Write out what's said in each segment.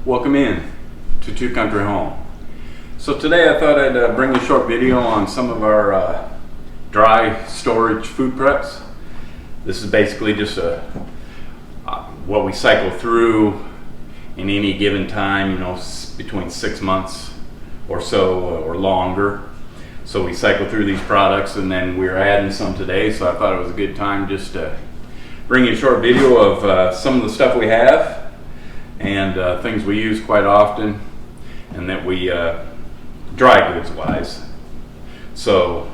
Welcome in to Two Country Home. So today I thought I'd bring a short video on some of our dry storage food preps. This is basically just what we cycle through in any given time, you know, between 6 months or so or longer. So we cycle through these products, and then we're adding some today, so I thought it was a good time just to bring you a short video of some of the stuff we have and things we use quite often, and that we dry goods wise. So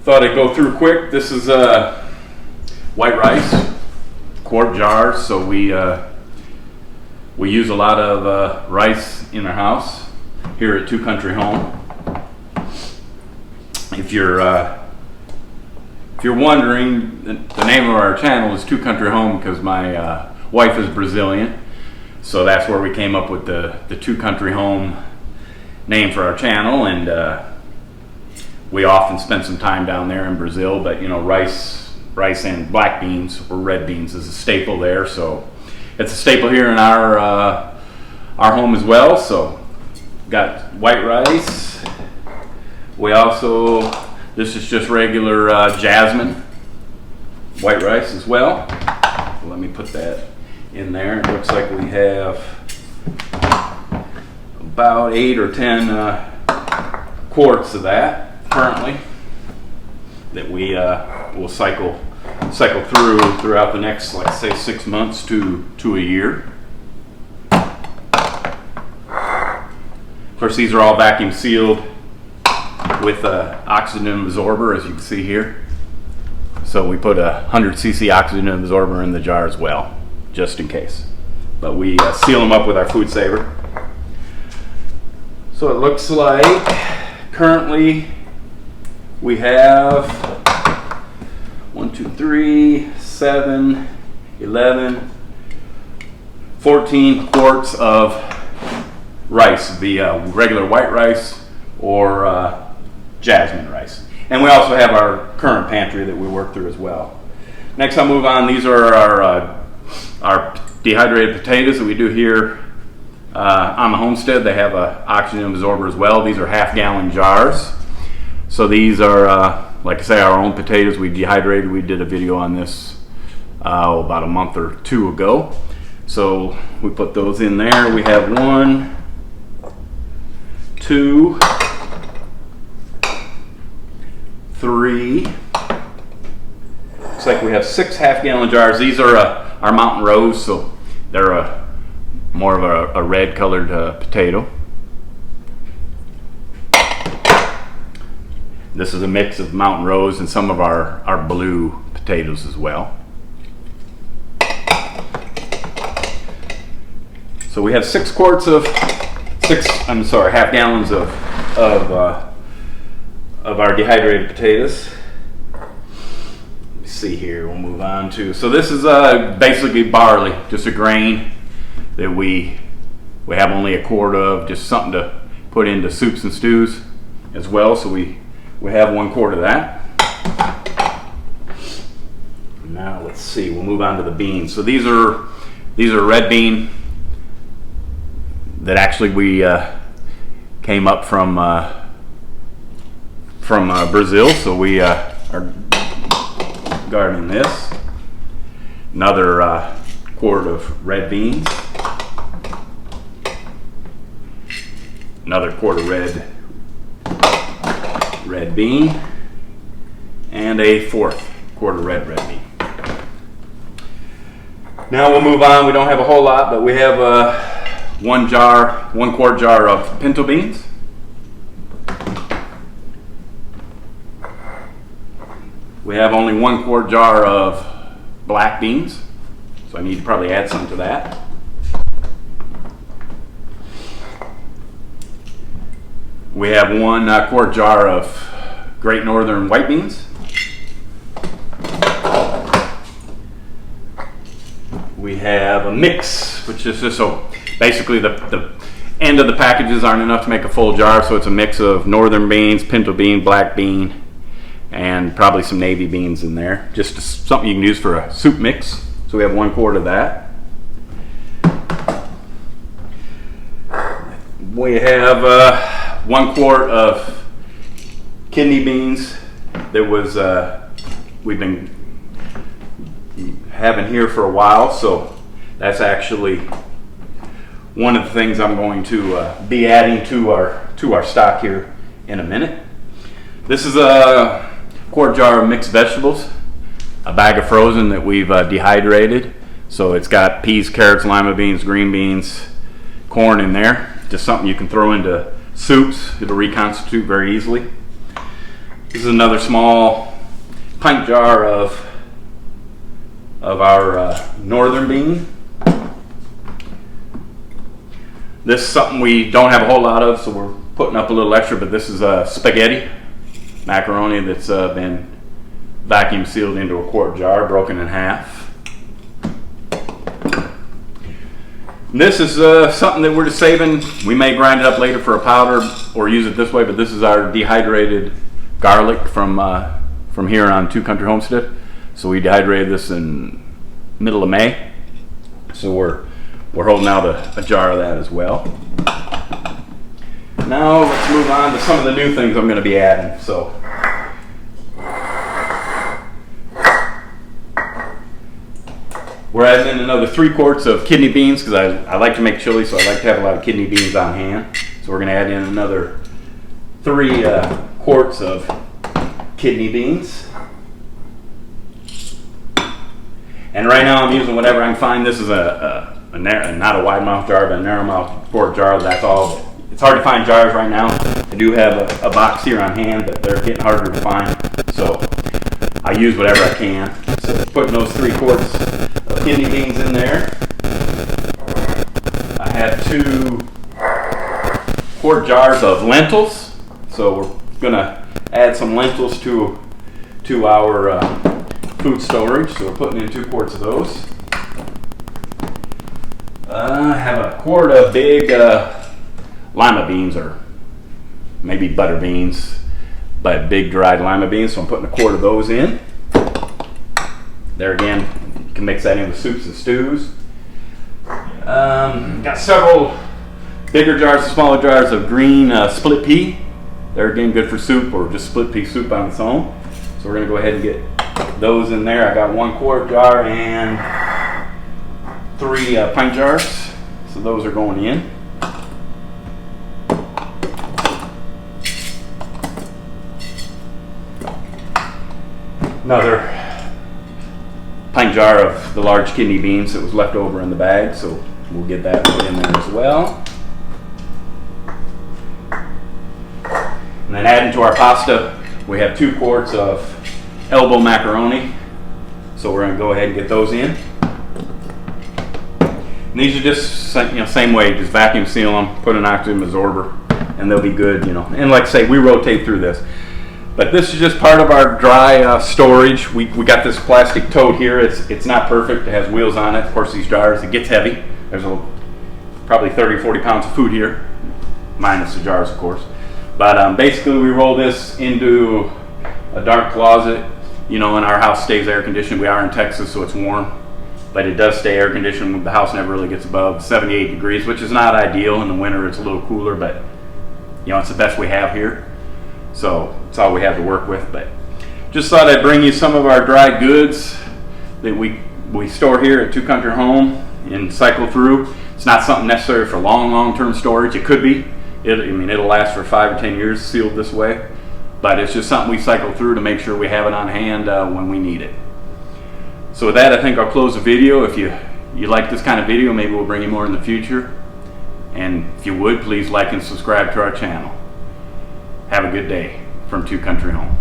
thought I'd go through quick. This is white rice, quart jars. So we use a lot of rice in our house here at Two Country Home. If you're wondering, the name of our channel is Two Country Home because my wife is Brazilian, so that's where we came up with the Two Country Home name for our channel. And we often spend some time down there in Brazil, but you know, rice and black beans or red beans is a staple there, so it's a staple here in our home as well. So got white rice. We also, this is just regular jasmine white rice as well. So let me put that in there. It looks like we have about 8 or 10 quarts of that currently that we will cycle throughout the next, let's say, 6 months to a year. Of course, these are all vacuum sealed with oxygen absorber, as you can see here. So we put a 100cc oxygen absorber in the jar as well, just in case. But we seal them up with our food saver. So it looks like currently we have 1, 2, 3, 7, 11, 14 quarts of rice, the regular white rice or jasmine rice. And we also have our current pantry that we work through as well. Next I'll move on. These are our dehydrated potatoes that we do here on the homestead. They have a oxygen absorber as well. These are half-gallon jars. So these are, like I say, our own potatoes we dehydrated. We did a video on this about a month or two ago. So we put those in there. We have 1, 2, 3. Looks like we have 6 half-gallon jars. These are our Mountain Rose, so they're more of a red colored potato. This is a mix of Mountain Rose and some of our blue potatoes as well. So we have 6 quarts of half gallons of our dehydrated potatoes. Let me see here. We'll move on to. So this is basically barley, just a grain that we have only a quart of, just something to put into soups and stews as well. So we have 1 quart of that. Now let's see. We'll move on to the beans. So these are red bean that actually we came up from Brazil, so we are gardening this. Another quart of red beans. Another quart of red bean, and a 4th quart of red bean. Now we'll move on. We don't have a whole lot, but we have 1 quart jar of pinto beans. We have only 1 quart jar of black beans, so I need to probably add some to that. We have 1 quart jar of Great Northern white beans. We have a mix, which is just so basically the end of the packages aren't enough to make a full jar, so it's a mix of northern beans, pinto bean, black bean, and probably some navy beans in there. Just something you can use for a soup mix. So we have 1 quart of that. We have 1 quart of kidney beans that was we've been having here for a while, so that's actually one of the things I'm going to be adding to our stock here in a minute. This is a quart jar of mixed vegetables, a bag of frozen that we've dehydrated. So it's got peas, carrots, lima beans, green beans, corn in there. Just something you can throw into soups. It'll reconstitute very easily. This is another small pint jar of our northern bean. This is something we don't have a whole lot of, so we're putting up a little extra, but this is spaghetti macaroni that's been vacuum sealed into a quart jar, broken in half. This is something that we're just saving. We may grind it up later for a powder or use it this way, but this is our dehydrated garlic from here on Two Country Homestead. So we dehydrated this in middle of May. So we're holding out a jar of that as well. Now let's move on to some of the new things I'm going to be adding. So we're adding in another 3 quarts of kidney beans because I like to make chili, so I like to have a lot of kidney beans on hand. So we're going to add in another 3 quarts of kidney beans. And right now I'm using whatever I can find. This is not a wide mouth jar, but a narrow mouth quart jar. That's all. It's hard to find jars right now. I do have a box here on hand, but they're getting harder to find. So I use whatever I can. So putting those 3 quarts of kidney beans in there. I have 2 quart jars of lentils. So we're gonna add some lentils to our food storage. So we're putting in 2 quarts of those. I have a quart of big lima beans, or maybe butter beans, but big dried lima beans. So I'm putting a quart of those in. There again, you can mix that in with soups and stews. Got several bigger jars and smaller jars of green split pea. They're again good for soup or just split pea soup on its own. So we're going to go ahead and get those in there. I got 1 quart jar and 3 pint jars. So those are going in. Another pint jar of the large kidney beans that was left over in the bag, so we'll get that put in there as well. And then adding to our pasta, we have 2 quarts of elbow macaroni, so we're going to go ahead and get those in. And these are just same way, just vacuum seal them, put an oxygen absorber, and they'll be good. And like I say, we rotate through this. But this is just part of our dry storage. We got this plastic tote here. It's not perfect. It has wheels on it. Of course, these jars, it gets heavy. There's probably 30 or 40 pounds of food here, minus the jars, of course. But basically, we roll this into a dark closet. And our house stays air conditioned. We are in Texas, so it's warm. But it does stay air conditioned. The house never really gets above 78 degrees, which is not ideal. In the winter, it's a little cooler, but it's the best we have here. So it's all we have to work with. But just thought I'd bring you some of our dry goods that we store here at Two Country Home and cycle through. It's not something necessary for long-term storage. It could be. It'll last for 5 or 10 years sealed this way. But it's just something we cycle through to make sure we have it on hand when we need it. So with that, I think I'll close the video. If you like this kind of video, maybe we'll bring you more in the future. And if you would, please like and subscribe to our channel. Have a good day from Two Country Home.